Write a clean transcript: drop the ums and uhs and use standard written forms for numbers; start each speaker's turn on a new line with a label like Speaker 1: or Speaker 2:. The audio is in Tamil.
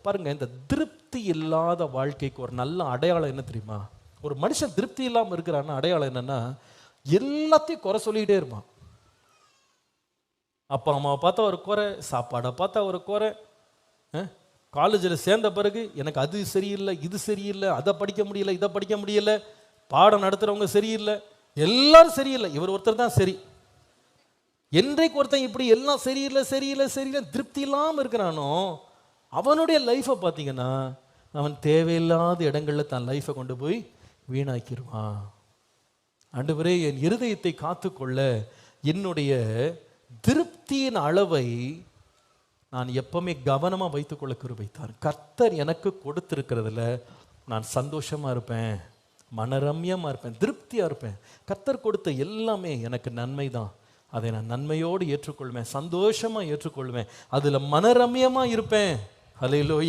Speaker 1: பாருங்க, இந்த திருப்தி இல்லாத வாழ்க்கைக்கு ஒரு நல்ல அடையாளம் என்ன தெரியுமா? ஒரு மனுஷன் திருப்தி இல்லாமல் இருக்கிறான்னா அடையாளம் என்னன்னா, எல்லாத்தையும் குறை சொல்லிக்கிட்டே இருப்பான். அப்பா அம்மாவை பார்த்தா ஒரு குறை, சாப்பாடை பார்த்தா ஒரு குறை, காலேஜில் சேர்ந்த பிறகு எனக்கு அது சரியில்லை, இது சரியில்லை, அதை படிக்க முடியல, இதை படிக்க முடியல, பாடம் நடத்துகிறவங்க சரியில்லை, எல்லாரும் சரியில்லை, இவர் ஒருத்தர் தான் சரி. என்றைக்கு ஒருத்தன் இப்படி எல்லாம் சரியில்லை சரியில்லை சரியில்லை திருப்தி இல்லாமல் இருக்கிறானோ, அவனுடைய லைஃப்பை பார்த்தீங்கன்னா அவன் தேவையில்லாத இடங்களில் தன் லைஃப்பை கொண்டு போய் வீணாக்கிடுவான். ஆண்டவரே, என் இருதயத்தை காத்துக்கொள்ள என்னுடைய திருப்தியின் அளவை நான் எப்பவுமே கவனமாக வைத்துக்கொள்ள கிருபை தாரும். கர்த்தர் எனக்கு கொடுத்திருக்கிறதுல நான் சந்தோஷமா இருப்பேன், மனரம்யமா இருப்பேன், திருப்தியா இருப்பேன். கர்த்தர் கொடுத்த எல்லாமே எனக்கு நன்மை தான். அதை நான் நன்மையோடு ஏற்றுக்கொள்வேன், சந்தோஷமா ஏற்றுக்கொள்வேன், அதுல மனரம்யமா இருப்பேன். ஹல்லேலூயா.